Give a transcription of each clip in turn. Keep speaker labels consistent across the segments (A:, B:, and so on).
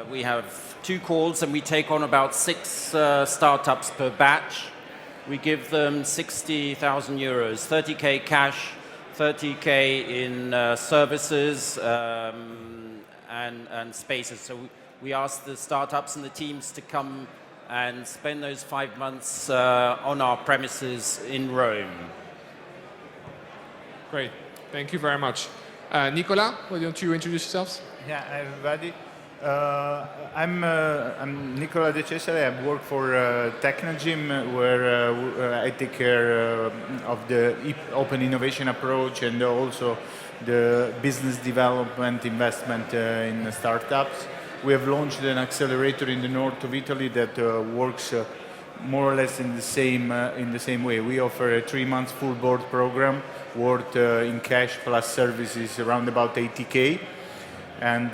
A: We have 2 calls and we take on about 6 startups per batch. We give them 60,000 euros, 30k cash, 30k in services and spaces. So we ask the startups and the teams to come and spend those 5 months on our premises in Rome.
B: Great, thank you very much. Nicola, why don't you introduce yourselves?
C: Yeah, everybody. I'm Nicola de Cesare. I work for Technogym, where I take care of the open innovation approach and also the business development investment in startups. We have launched an accelerator in the north of Italy that works more or less in the same way. We offer a 3-month full board program worth in cash plus services around about 80k, and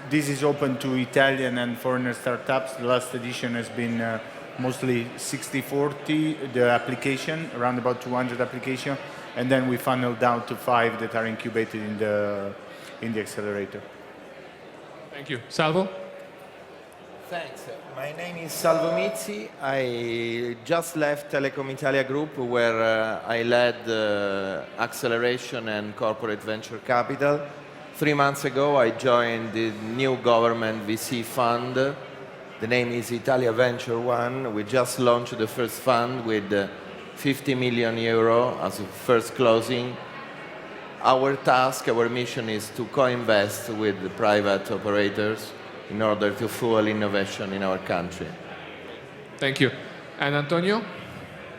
C: this is open to Italian and foreign startups. The last edition has been mostly 60-40, the application, around about 200 applications, and then we funneled down to 5 that are incubated in the accelerator.
B: Thank you. Salvo?
D: Thanks. My name is Salvo Mizzi. I just left Telecom Italia Group, where I led acceleration and corporate venture capital. 3 months ago, I joined the new government VC fund. The name is Italia Venture One. We just launched the first fund with 50 million euro as a first closing. Our task, our mission is to co-invest with the private operators in order to fuel innovation in our country.
B: Thank you. And Antonio?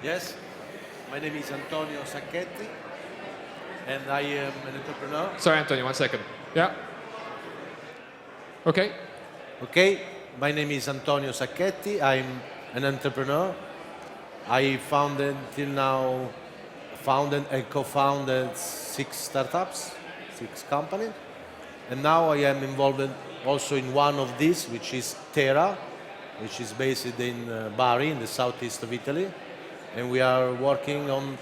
E: Yes, my name is Antonio Sacchetti, and I am an entrepreneur.
B: Sorry, Antonio, 1 second. Yeah. Okay.
E: Okay, my name is Antonio Sacchetti. I'm an entrepreneur. I founded till now, founded and co-founded 6 startups, 6 companies, and now I am involved also in one of these, which is Tera, which is based in Bari, in the southeast of Italy, and we are working on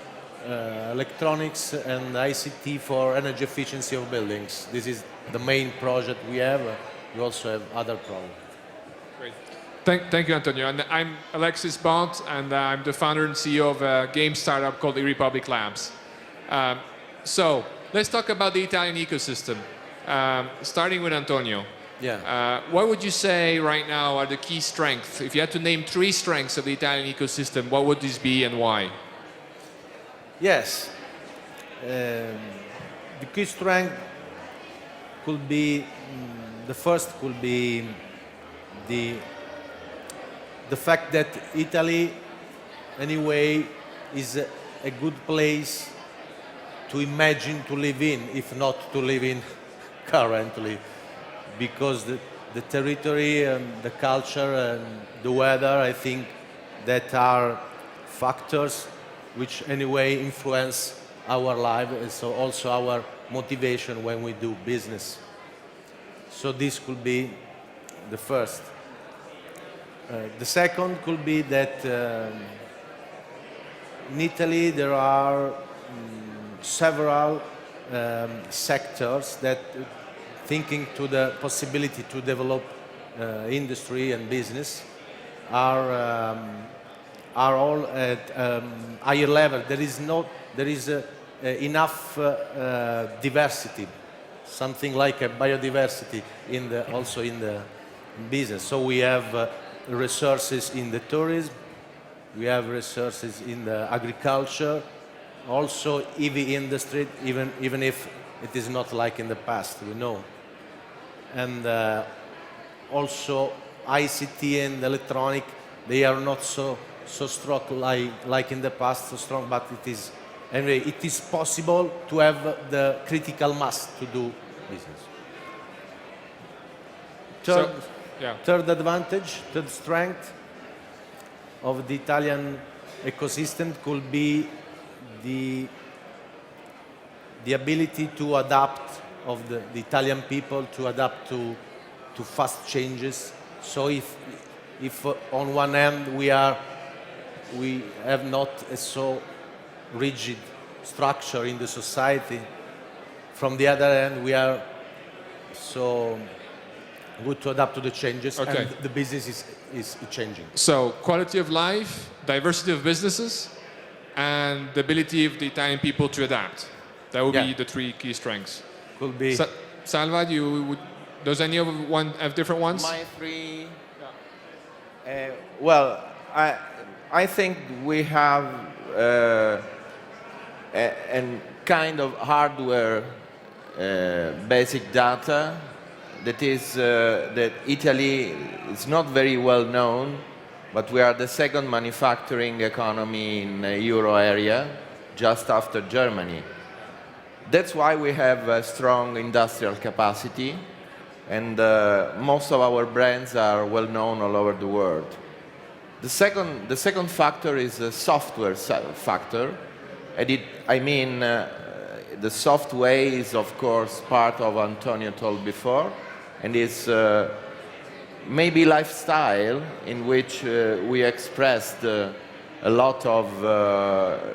E: electronics and ICT for energy efficiency of buildings. This is the main project we have. We also have other projects.
B: Great. Thank you, Antonio. And I'm Alexis, Bonte, and I'm the founder and CEO of a game startup called eRepublik Labs. So let's talk about the Italian ecosystem, starting with Antonio.
E: Yeah.
B: What would you say right now are the key strengths? If you had to name 3 strengths of the Italian ecosystem, what would these be and why?
E: Yes. The key strength could be, the first could be the fact that Italy, anyway, is a good place to imagine to live in, if not to live in currently, because the territory and the culture and the weather, I think, that are factors which anyway influence our life and so also our motivation when we do business. So this could be the first. The second could be that in Italy there are several sectors that, thinking to the possibility to develop industry and business, are all at higher level. There is enough diversity, something like a biodiversity also in the business. So we have resources in the tourism, we have resources in the agriculture, also EV industry, even if it is not like in the past, we know. And also ICT and electronic, they are not so strong like in the past, so strong, but anyway, it is possible to have the critical mass to do business. Third advantage, third strength of the Italian ecosystem could be the ability to adapt of the Italian people to adapt to fast changes. So if on one hand we have not a so rigid structure in the society, from the other hand we are so good to adapt to the changes,
B: Okay.
E: and the business is changing.
B: So quality of life, diversity of businesses, and the ability of the Italian people to adapt. That would be
E: Yeah.
B: the three key strengths.
E: Could be.
B: Salva, does any of one have different ones?
D: My three. Well, I think we have a kind of hardware basic data that is that Italy is not very well known, but we are the second manufacturing economy in the euro area, just after Germany. That's why we have a strong industrial capacity, and most of our brands are well known all over the world. The second factor is the software factor. The software is of course part of Antonio told before, and is maybe lifestyle in which we expressed a lot of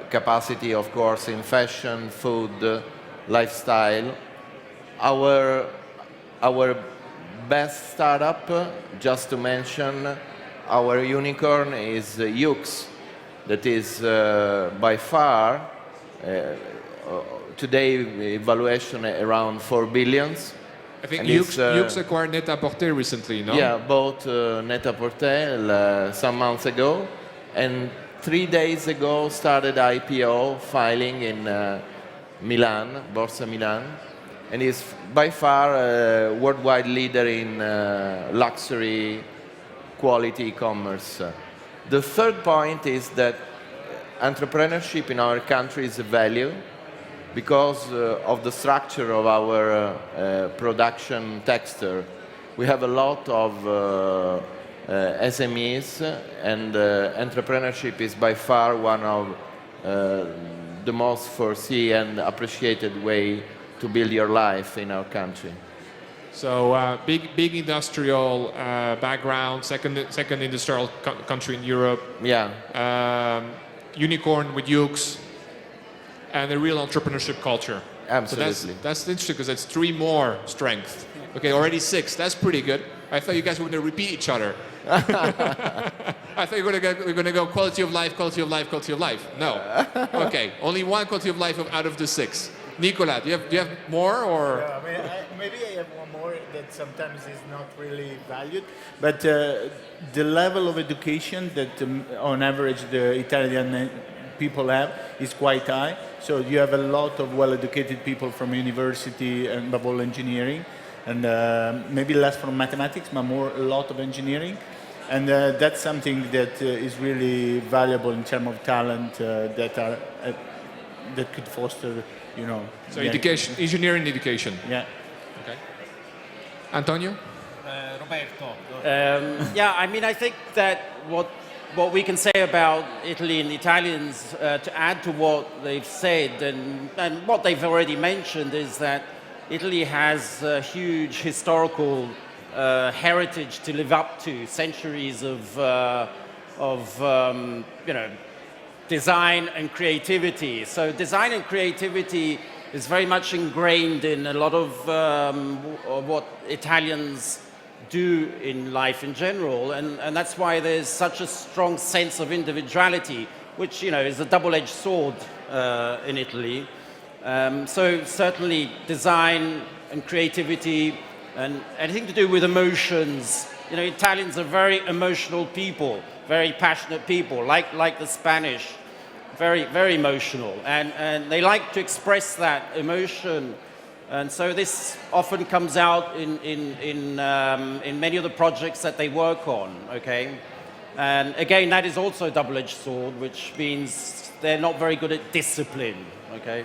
D: capacity, of course, in fashion, food, lifestyle. Our best startup, just to mention, our unicorn is Yux, that is by far today evaluation around 4 billions.
B: I think
D: And
B: Yux acquired Net-a-Porter recently, no?
D: Yeah, bought Net-a-Porter some months ago, and 3 days ago started IPO filing in Milan, Borsa Milan, and is by far a worldwide leader in luxury quality e-commerce. The third point is that entrepreneurship in our country is a value because of the structure of our production texture. We have a lot of SMEs, and entrepreneurship is by far one of the most foreseen and appreciated way to build your life in our country.
B: So big industrial background, second industrial country in Europe.
D: Yeah.
B: Unicorn with Yux, and a real entrepreneurship culture.
D: Absolutely.
B: So that's interesting because that's 3 more strength. Okay, already 6. That's pretty good. I thought you guys were going to repeat each other. I thought you were going to go quality of life, quality of life, quality of life. No. Okay, only 1 quality of life out of the 6. Nicola, do you have more or?
C: Yeah, maybe I have one more that sometimes is not really valued, but the level of education that on average the Italian people have is quite high. So you have a lot of well-educated people from university and above all engineering, and maybe less from mathematics, but a lot of engineering. And that's something that is really valuable in terms of talent that could foster,
B: So education, engineering education.
C: Yeah.
B: Okay. Antonio?
A: Roberto. Yeah, I think that what we can say about Italy and the Italians, to add to what they've said and what they've already mentioned, is that Italy has a huge historical heritage to live up to, centuries of design and creativity. So design and creativity is very much ingrained in a lot of what Italians do in life in general, and that's why there's such a strong sense of individuality, which is a double-edged sword in Italy. So certainly design and creativity and anything to do with emotions. Italians are very emotional people, very passionate people, like the Spanish, very, very emotional, and they like to express that emotion. And so this often comes out in many of the projects that they work on, okay? And again, that is also a double-edged sword, which means they're not very good at discipline, okay?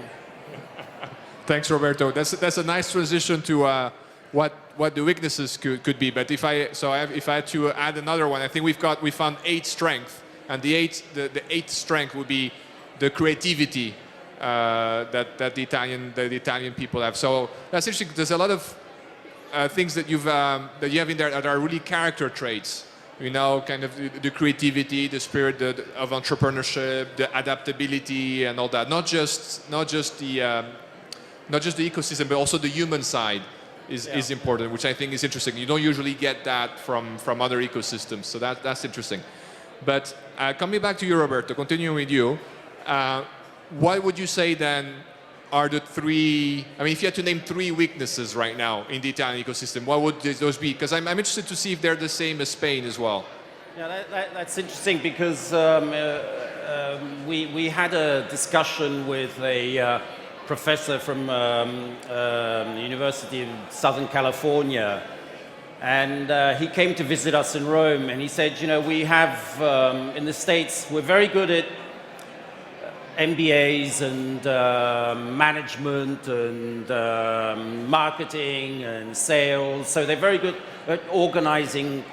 B: Thanks, Roberto. That's a nice transition to what the weaknesses could be. But if I had to add another one, I think we found 8 strengths, and the eighth strength would be the creativity that the Italian people have. So that's interesting. There's a lot of things that you have in there that are really character traits. Kind of the creativity, the spirit of entrepreneurship, the adaptability, and all that. Not just the ecosystem, but also the human side. is important, which I think is interesting. You don't usually get that from other ecosystems, so that's interesting. But coming back to you, Roberto, continuing with you, what would you say then are the three, I mean, if you had to name three weaknesses right now in the Italian ecosystem, what would those be? Because I'm interested to see if they're the same as Spain as well.
A: Yeah, that's interesting because we had a discussion with a professor from the University of Southern California, and he came to visit us in Rome, and he said, you know, we have, in the States, we're very good at MBAs and management and marketing and sales, so they're very good at organizing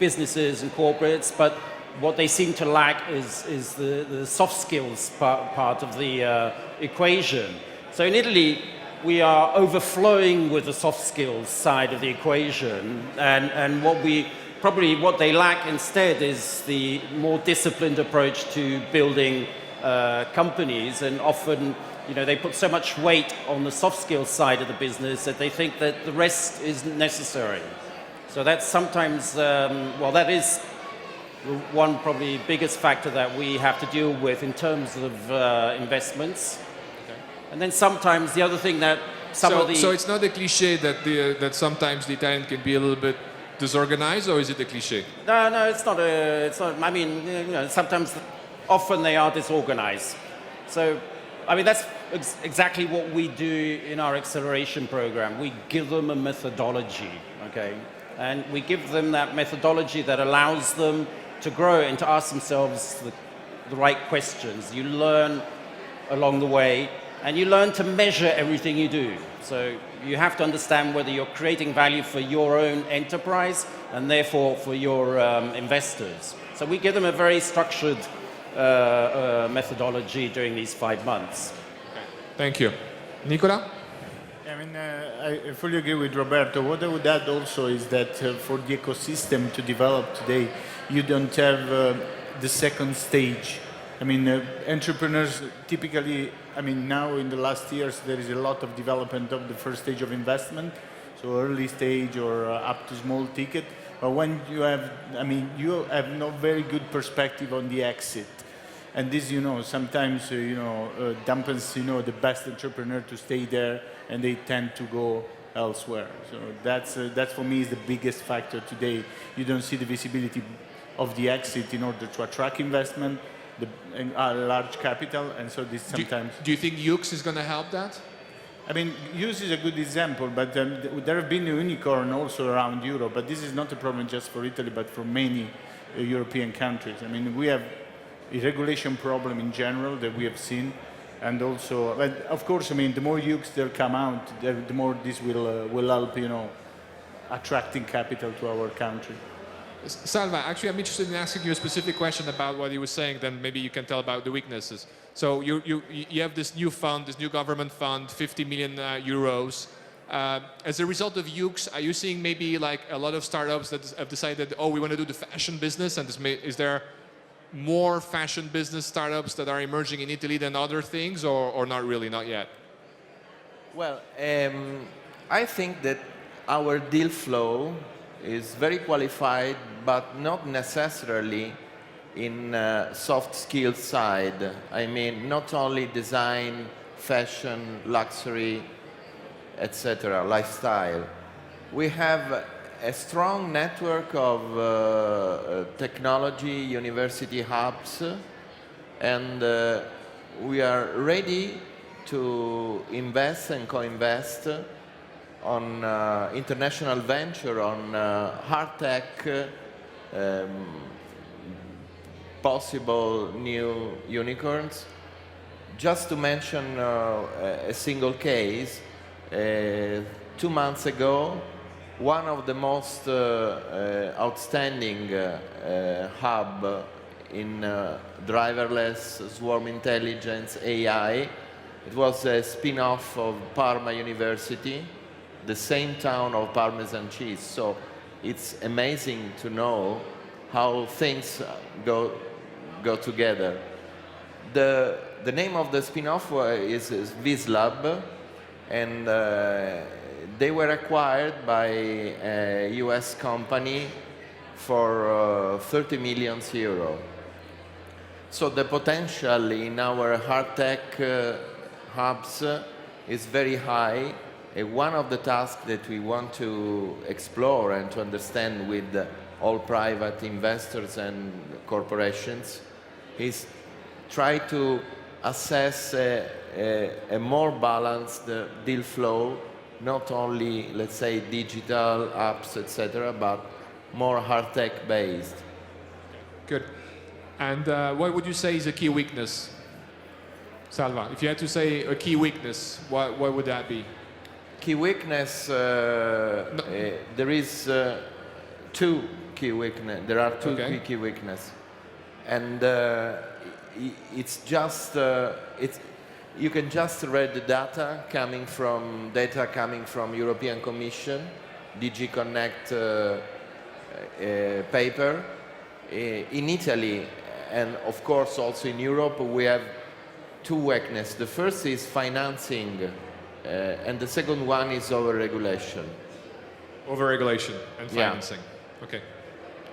A: businesses and corporates, but what they seem to lack is the soft skills part of the equation. So in Italy, we are overflowing with the soft skills side of the equation, and what they lack instead is the more disciplined approach to building companies, and often, you know, they put so much weight on the soft skills side of the business that they think that the rest isn't necessary. So that's sometimes, that is one probably biggest factor that we have to deal with in terms of investments. Okay. And then sometimes the other thing that
B: So it's not a cliche that sometimes the Italian can be a little bit disorganized, or is it a cliche?
A: No, it's not. I mean, you know, sometimes, often they are disorganized. So, I mean, that's exactly what we do in our acceleration program. We give them a methodology, okay? And we give them that methodology that allows them to grow and to ask themselves the right questions. You learn along the way, and you learn to measure everything you do. So you have to understand whether you're creating value for your own enterprise and therefore for your investors. So we give them a very structured methodology during these 5 months.
B: Okay. Thank you. Nicola?
C: I mean, I fully agree with Roberto. What I would add also is that for the ecosystem to develop today, you don't have the second stage. I mean, entrepreneurs typically, I mean, now in the last years, there is a lot of development of the first stage of investment, so early stage or up to small ticket. But when you have, I mean, you have no very good perspective on the exit. And this, you know, sometimes, dampens, the best entrepreneur to stay there, and they tend to go elsewhere. So that's for me is the biggest factor today. You don't see the visibility of the exit in order to attract investment, large capital, and so this sometimes...
B: Do you think UX is going to help that?
C: I mean, use is a good example, but there have been a unicorn also around Europe, but this is not a problem just for Italy, but for many European countries. I mean, we have a regulation problem in general that we have seen, and also, but of course, I mean, the more UX there come out, the more this will help, attracting capital to our country.
B: Salvo, actually, I'm interested in asking you a specific question about what you were saying, then maybe you can tell about the weaknesses. So you have this new fund, this new government fund, 50 million euros. As a result of UX, are you seeing maybe like a lot of startups that have decided, oh, we want to do the fashion business, and is there more fashion business startups that are emerging in Italy than other things, or not really, not yet?
D: Well, I think that our deal flow is very qualified, but not necessarily in soft skills side. I mean, not only design, fashion, luxury, etc., lifestyle. We have a strong network of technology university hubs, and we are ready to invest and co-invest on international venture, on hard tech, possible new unicorns. Just to mention a single case, 2 months ago, one of the most outstanding hub in driverless swarm intelligence AI, it was a spin-off of Parma University, the same town of Parmesan cheese. So it's amazing to know how things go together. The name of the spin-off is VisLab, and they were acquired by a US company for 30 million euro. So the potential in our hard tech hubs is very high. One of the tasks that we want to explore and to understand with all private investors and corporations is try to assess a more balanced deal flow, not only, let's say, digital apps, etc., but more hard tech based.
B: Good. And what would you say is a key weakness, Salva? If you had to say a key weakness, what would that be?
D: Key weakness, there is two key weakness. There are two key weakness, and it's just you can just read the data coming from European Commission, DG Connect paper. In Italy, and of course also in Europe, we have two weaknesses. The first is financing, and the second one is over-regulation.
B: Over-regulation and financing. Yeah. Okay,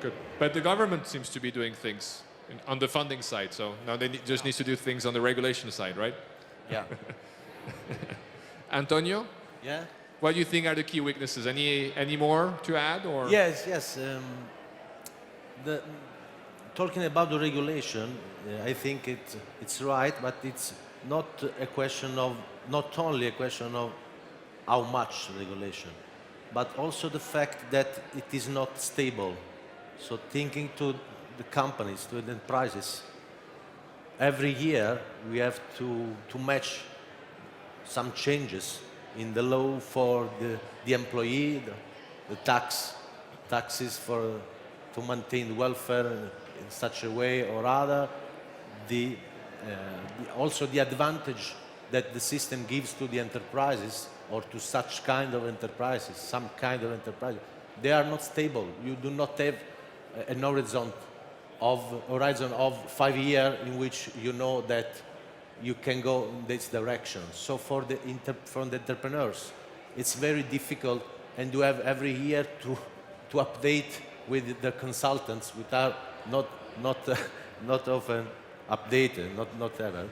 B: good. But the government seems to be doing things on the funding side, so now they just need to do things on the regulation side, right?
D: Yeah.
B: Antonio?
E: Yeah?
B: What do you think are the key weaknesses? Any more to add? Or?
E: Yes. Talking about the regulation, I think it's right, but it's not only a question of how much regulation, but also the fact that it is not stable. So thinking to the companies, to the enterprises, every year we have to match some changes in the law for the employee, the taxes to maintain welfare in such a way or other, also the advantage that the system gives to the enterprises or to such kind of enterprises, some kind of enterprises. They are not stable. You do not have an horizon of 5 years in which you know that you can go in this direction. So for the entrepreneurs, it's very difficult, and you have every year to update with the consultants, which are not often updated, not ever,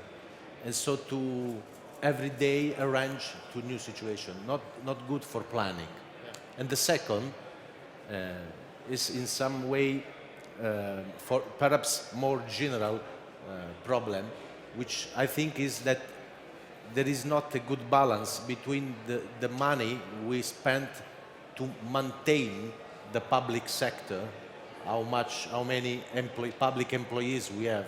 E: and so to every day arrange to new situation, not good for planning. Yeah. And the second is in some way for perhaps more general problem, which I think is that there is not a good balance between the money we spend to maintain the public sector, how many public employees we have,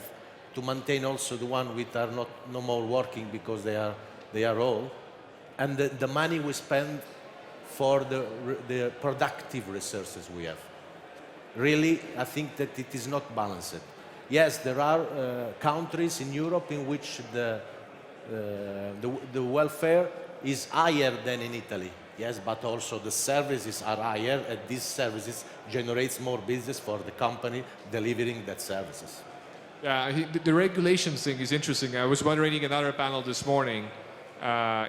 E: to maintain also the one which are no more working because they are old, and the money we spend for the productive resources we have. Really, I think that it is not balanced. Yes, there are countries in Europe in which the welfare is higher than in Italy. Yes, but also the services are higher, and these services generates more business for the company delivering that services.
B: Yeah, the regulations thing is interesting. I was moderating another panel this morning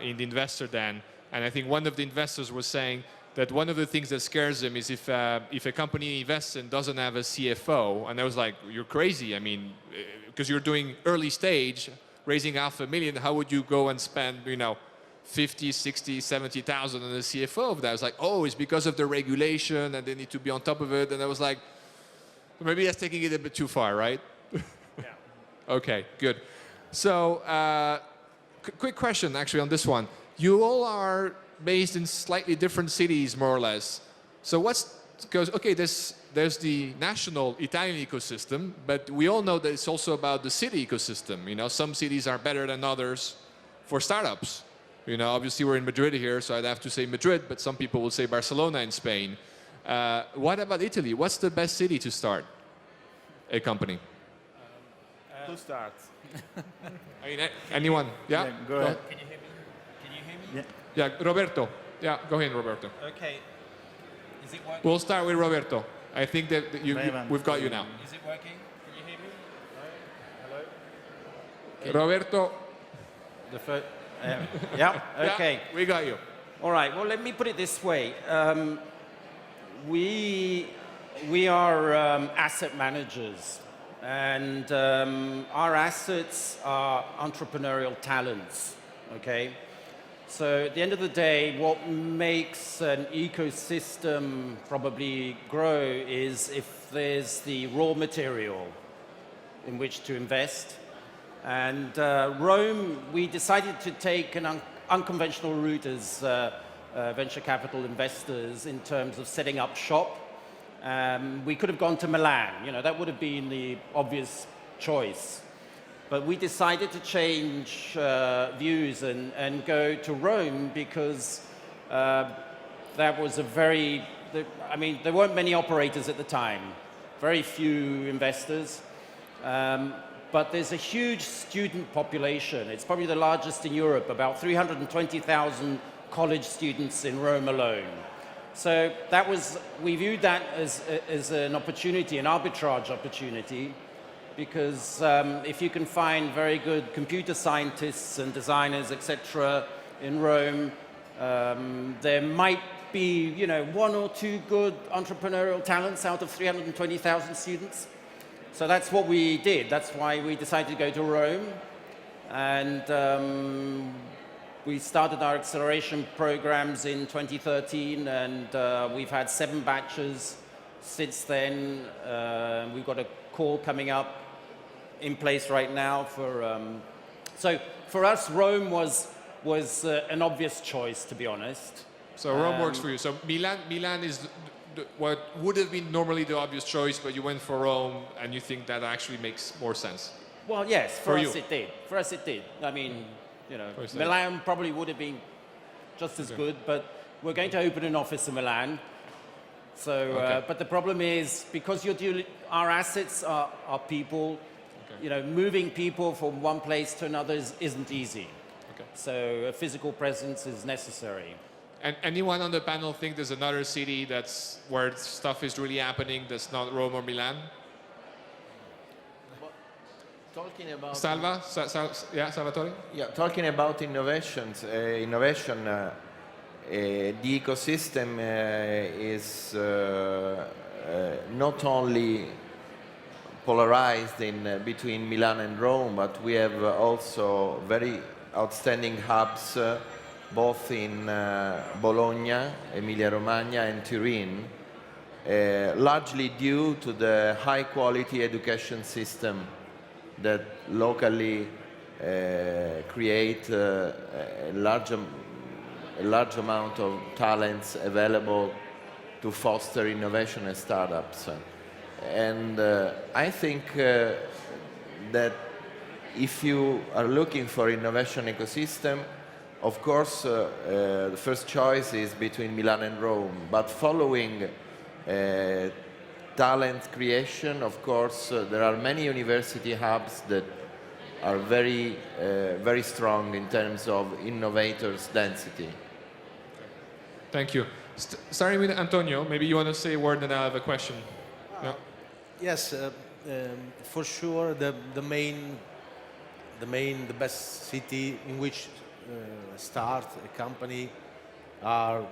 B: in the investor den, and I think one of the investors was saying that one of the things that scares them is if a company invests and doesn't have a CFO, and I was like, you're crazy. I mean, because you're doing early stage, raising $500,000, how would you go and spend, 50, 60, 70,000 on the CFO of that? I was like, oh, it's because of the regulation and they need to be on top of it. And I was like, maybe that's taking it a bit too far, right? Yeah. Okay, good. So, quick question actually on this one. You all are based in slightly different cities, more or less. So because, okay, there's the national Italian ecosystem, but we all know that it's also about the city ecosystem. Some cities are better than others for startups. Obviously we're in Madrid here, so I'd have to say Madrid, but some people will say Barcelona in Spain. What about Italy? What's the best city to start a company?
C: Who starts?
B: Anyone? Yeah?
C: Go ahead.
A: Can you hear me?
C: Yeah.
B: Yeah, Roberto. Yeah, go ahead, Roberto.
A: Okay. Is it working?
B: We'll start with Roberto. I think that we've got you now.
A: Is it working? Can you hear me? Hello?
B: Roberto.
A: Yeah, okay.
B: Yeah, we got you.
A: All right. Well, let me put it this way. We are asset managers, and our assets are entrepreneurial talents. Okay. So at the end of the day, what makes an ecosystem probably grow is if there's the raw material in which to invest. And Rome, we decided to take an unconventional route as venture capital investors in terms of setting up shop. We could have gone to Milan, you know, that would have been the obvious choice. But we decided to change views and go to Rome because that was a very, I mean, there weren't many operators at the time, very few investors. But there's a huge student population. It's probably the largest in Europe, about 320,000 college students in Rome alone. So that was, we viewed that as an opportunity, an arbitrage opportunity, because if you can find very good computer scientists and designers, etc., in Rome, there might be, you know, 1 or 2 good entrepreneurial talents out of 320,000 students. So that's what we did. That's why we decided to go to Rome. And we started our acceleration programs in 2013, and we've had 7 batches since then. We've got a call coming up in place right now for... So for us, Rome was an obvious choice, to be honest.
B: So Rome works for you. So Milan is what would have been normally the obvious choice, but you went for Rome, and you think that actually makes more sense.
A: Well, yes, for us
B: you.
A: it did. For us it did. I mean, you know,
B: First
A: Milan probably would have been just as good, but we're going to open an office in Milan. So, but the problem is, because our assets are people, you know, moving people from one place to another isn't easy.
B: Okay.
A: So a physical presence is necessary.
B: And anyone on the panel think there's another city that's where stuff is really happening that's not Rome or Milan?
D: Talking about
B: Salvatore?
D: Yeah, talking about innovations, the ecosystem is not only polarized in between Milan and Rome, but we have also very outstanding hubs both in Bologna, Emilia-Romagna, and Turin, largely due to the high-quality education system that locally create a large amount of talents available to foster innovation and startups. And I think that if you are looking for innovation ecosystem, of course, the first choice is between Milan and Rome, but following talent creation, of course, there are many university hubs that are very, very strong in terms of innovators' density.
B: Thank you. Starting with Antonio, maybe you want to say a word and I have a question. No?
E: Yes, for sure, the best city in which start a company are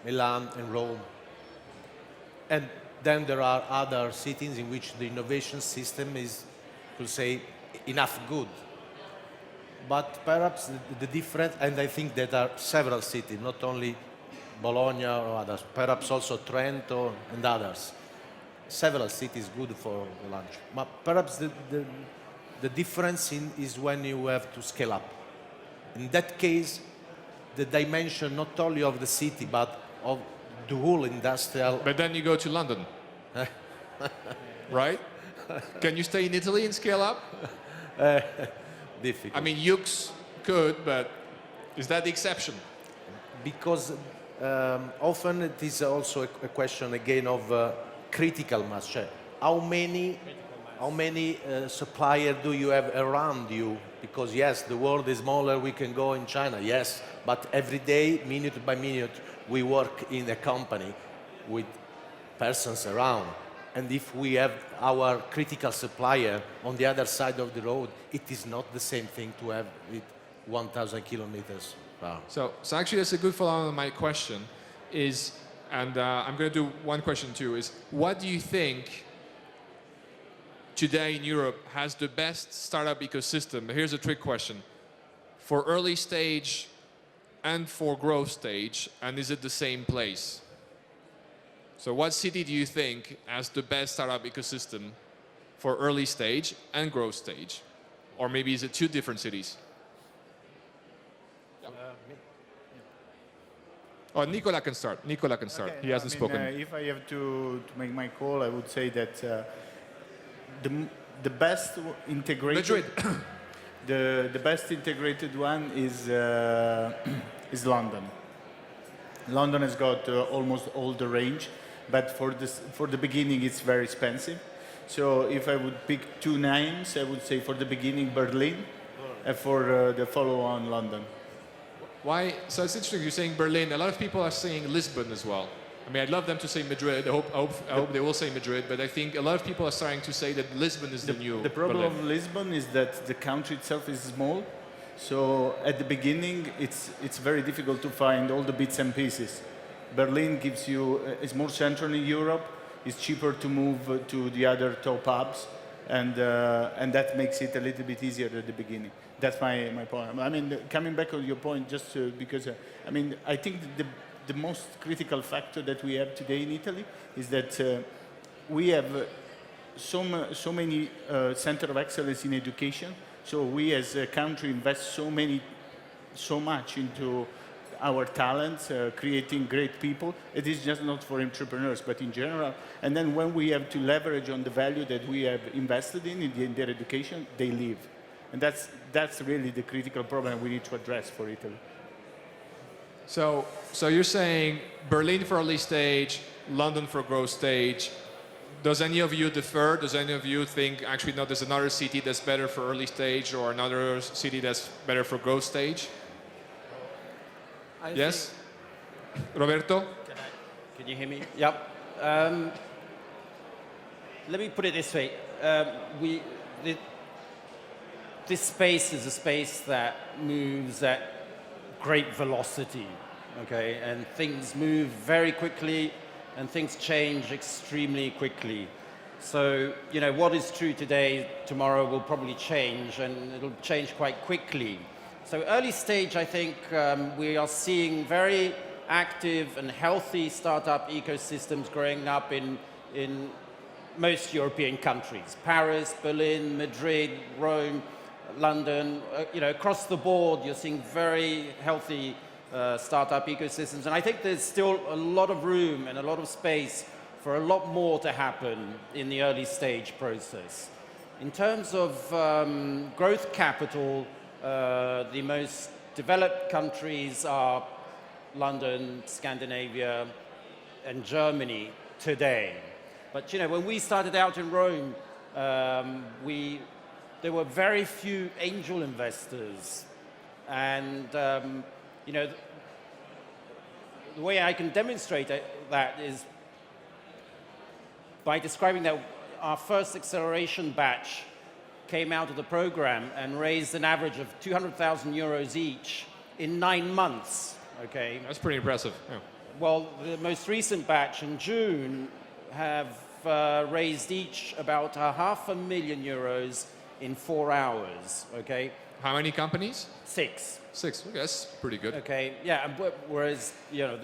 E: Milan and Rome. And then there are other cities in which the innovation system is, to say, enough good. But perhaps the difference, and I think that there are several cities, not only Bologna or others, perhaps also Trento and others. Several cities good for lunch. But perhaps the difference is when you have to scale up. In that case, the dimension not only of the city, but of the whole industrial...
B: But then you go to London, right? Can you stay in Italy and scale up?
E: Difficult.
B: I mean, Yux could, but is that the exception?
E: Because often it is also a question again of critical mass. How many suppliers do you have around you? Because yes, the world is smaller, we can go in China, yes, but every day, minute by minute, we work in a company with persons around. And if we have our critical supplier on the other side of the road, it is not the same thing to have it 1,000 kilometers Wow.
B: So actually, that's a good follow-on on my question. And I'm going to do one question too. Is what do you think today in Europe has the best startup ecosystem? Here's a trick question: for early stage and for growth stage, and is it the same place? So what city do you think has the best startup ecosystem for early stage and growth stage? Or maybe is it two different cities? Oh, Nicola can start. Nicola can start.
C: Okay,
B: He hasn't spoken.
C: If I have to make my call, I would say that the best integrated
B: Madrid.
C: the best integrated one is London. London has got almost all the range, but for the beginning it's very expensive. So if I would pick two names, I would say for the beginning Berlin, and for the follow-on London.
B: Why? So it's interesting you're saying Berlin. A lot of people are saying Lisbon as well. I mean, I'd love them to say Madrid. I hope they will say Madrid. But I think a lot of people are starting to say that Lisbon is the new
C: The problem
B: Berlin.
C: of Lisbon is that the country itself is small. So at the beginning, it's very difficult to find all the bits and pieces. Berlin gives you, is more central in Europe. It's cheaper to move to the other top hubs. And that makes it a little bit easier at the beginning. That's my point. I mean, coming back on your point, just because, I mean, I think the most critical factor that we have today in Italy is that we have so many center of excellence in education. So we as a country invest so much into our talents, creating great people. It is just not for entrepreneurs, but in general. And then when we have to leverage on the value that we have invested in their education, they leave. And that's really the critical problem we need to address for Italy.
B: So you're saying Berlin for early stage, London for growth stage. Does any of you differ? Does any of you think actually no, there's another city that's better for early stage or another city that's better for growth stage? Yes? Roberto?
A: Can you hear me? Yep. Let me put it this way. This space is a space that moves at great velocity, okay? And things move very quickly and things change extremely quickly. So, you know, what is true today, tomorrow will probably change, and it'll change quite quickly. So early stage, I think we are seeing very active and healthy startup ecosystems growing up in most European countries. Paris, Berlin, Madrid, Rome, London, you know, across the board, you're seeing very healthy startup ecosystems. And I think there's still a lot of room and a lot of space for a lot more to happen in the early stage process. In terms of growth capital, the most developed countries are London, Scandinavia, and Germany today. But, you know, when we started out in Rome, there were very few angel investors. And, you know, the way I can demonstrate that is by describing that our first acceleration batch came out of the program and raised an average of 200,000 euros each in 9 months, okay?
B: That's pretty impressive. Yeah.
A: Well, the most recent batch in June have raised each about €500,000 in 4 hours, okay?
B: How many companies?
A: 6.
B: 6. Okay, that's pretty good.
A: Okay, yeah, whereas, you know,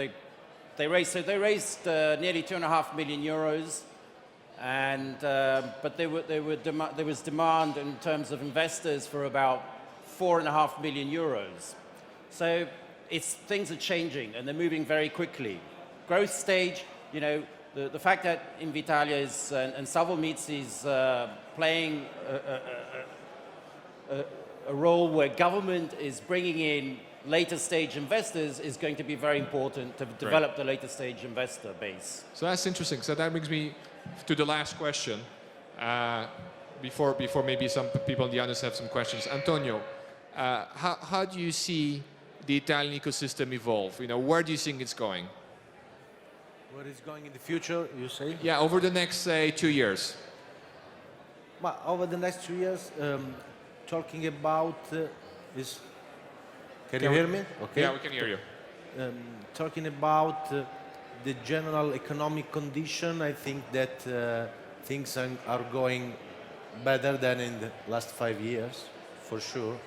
A: they raised nearly €2.5 million, and but there was demand in terms of investors for about €4.5 million. So things are changing and they're moving very quickly. Growth stage, you know, the fact that Invitalia is and Salvo Mizzi is playing a role where government is bringing in later stage investors is going to be very important to develop the later stage investor base.
B: So that's interesting. So that brings me to the last question. Before maybe some people in the audience have some questions. Antonio, how do you see the Italian ecosystem evolve? You know, where do you think it's going?
E: Where it's going in the future, you say?
B: Yeah, over the next, say, 2 years.
E: Well, over the next 2 years, talking about is Can you hear me? Okay.
B: Yeah, we can hear you.
E: Talking about the general economic condition, I think that things are going better than in the last 5 years, for sure.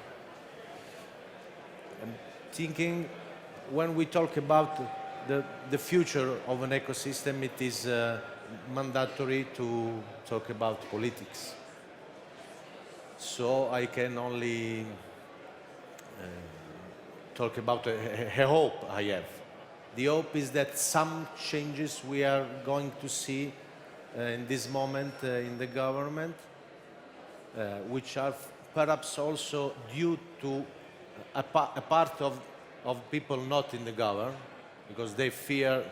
E: I'm thinking when we talk about the future of an ecosystem, it is mandatory to talk about politics. So I can only talk about a hope I have. The hope is that some changes we are going to see in this moment in the government, which are perhaps also due to a part of people not in the government, because they fear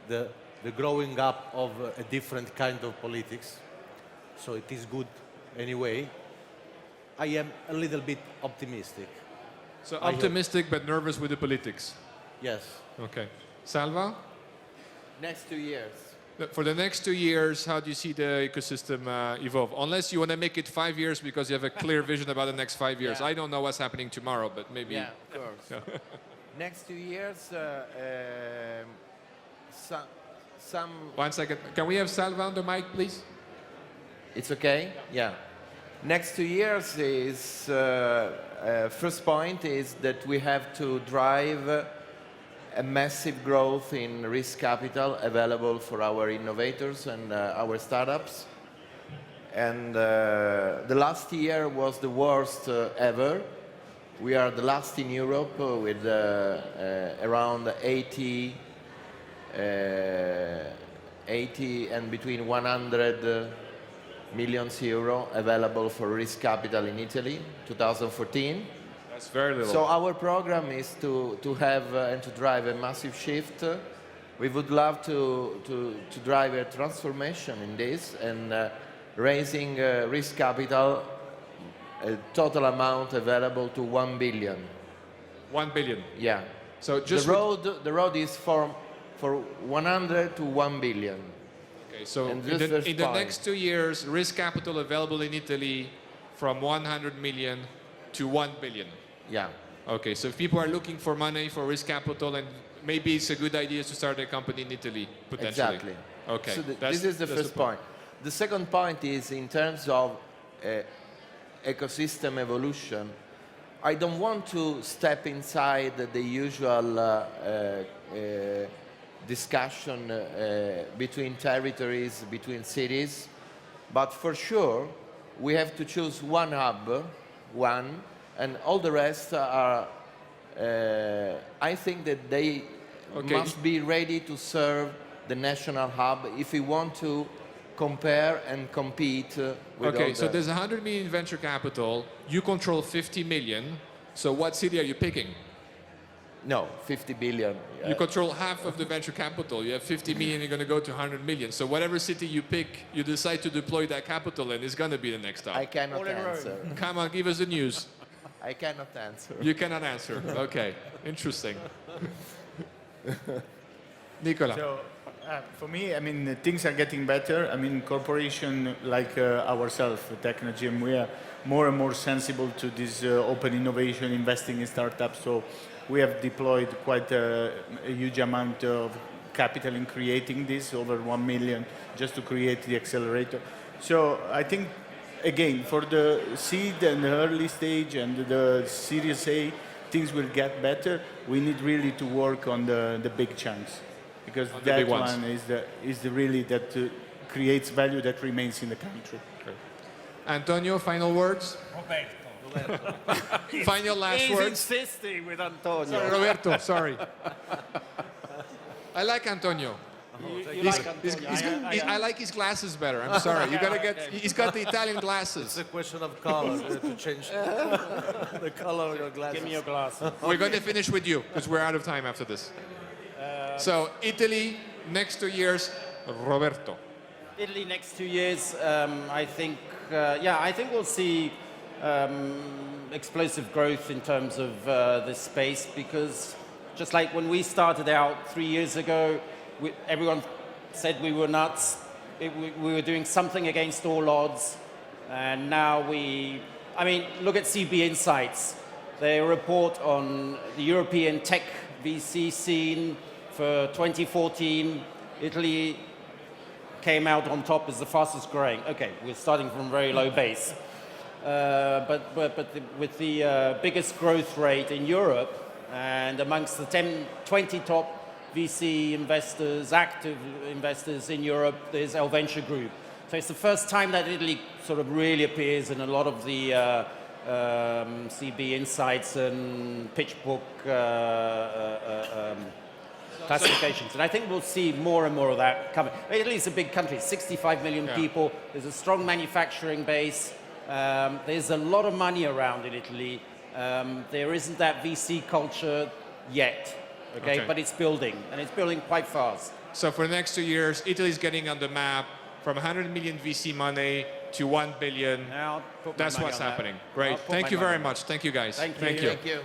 E: the growing up of a different kind of politics. So it is good anyway. I am a little bit optimistic.
B: So optimistic but nervous with the politics.
E: Yes.
B: Okay. Salvo?
D: Next 2 years.
B: For the next 2 years, how do you see the ecosystem evolve? Unless you want to make it 5 years because you have a clear vision about the next 5 years.
D: Yeah.
B: I don't know what's happening tomorrow, but maybe...
D: Yeah, of course. Next 2 years, some...
B: 1 second. Can we have Salvo on the mic, please?
D: It's okay? Yeah. Next 2 years is... first point is that we have to drive a massive growth in risk capital available for our innovators and our startups. And the last year was the worst ever. We are the last in Europe with around 80 and between 100 million euro available for risk capital in Italy, 2014.
B: That's very little.
D: So our program is to have and to drive a massive shift. We would love to drive a transformation in this and raising risk capital, a total amount available to 1 billion.
B: 1 billion.
D: Yeah.
B: So just
D: the road is for 100 to 1 billion.
B: Okay, so
D: And
B: in
D: just
B: the,
D: first
B: in the
D: point.
B: next 2 years, risk capital available in Italy from 100 million to 1 billion.
D: Yeah.
B: Okay, so if people are looking for money for risk capital, and maybe it's a good idea to start a company in Italy, potentially.
D: Exactly.
B: Okay.
D: So
B: that's-
D: this is the
B: that's
D: first point. The second point is in terms of ecosystem evolution. I don't want to step inside the usual discussion between territories, between cities, but for sure we have to choose one hub, and all the rest are, I think that they
B: Okay.
D: must be ready to serve the national hub if we want to compare and compete with
B: Okay,
D: all
B: so
D: the...
B: there's 100 million venture capital. You control 50 million. So what city are you picking?
D: No, 50 billion.
B: You control half of the venture capital. You have 50 million, you're going to go to 100 million. So whatever city you pick, you decide to deploy that capital and it's going to be the next stop.
D: I cannot answer.
B: Come on, give us the news.
D: I cannot answer.
B: You cannot answer. Okay, interesting. Nicola.
C: So, for me, I mean, things are getting better. I mean, corporation like ourselves, Technogym, we are more and more sensible to this open innovation, investing in startups. So we have deployed quite a huge amount of capital in creating this, over 1 million, just to create the accelerator. So I think, again, for the seed and the early stage and the Series A, things will get better. We need really to work on the big chunks, because
B: On the
C: that
B: big ones.
C: one is the really that creates value that remains in the country.
B: Antonio, final words? Final last
A: He's
B: words?
A: insisting with Antonio.
B: Sorry, Roberto, sorry. I like Antonio.
A: You like Antonio.
B: I like his glasses better. I'm sorry. You gotta get. He's got the Italian
E: It's
B: glasses.
E: a question of color to change the color of your glasses.
A: Give me your glasses.
B: We're going to finish with you because we're out of time after this. So Italy, next 2 years, Roberto.
A: Italy next 2 years, I think, I think we'll see explosive growth in terms of this space, because just like when we started out 3 years ago, everyone said we were nuts. We were doing something against all odds. And now look at CB Insights. They report on the European tech VC scene for 2014. Italy came out on top as the fastest growing. Okay, we're starting from a very low base. With the biggest growth rate in Europe and amongst the 20 top VC investors, active investors in Europe, there's Venture Group. So it's the first time that Italy sort of really appears in a lot of the CB Insights and PitchBook classifications. And I think we'll see more and more of that coming. Italy is a big country, 65 million people. There's a strong manufacturing base. There's a lot of money around in Italy. There isn't that VC culture yet, okay? But it's building, and it's building quite fast.
B: So for the next 2 years, Italy's getting on the map from 100 million VC money to 1 billion. That's what's happening. Great. Thank you very much. Thank you, guys.
A: Thank you.
D: Thank you.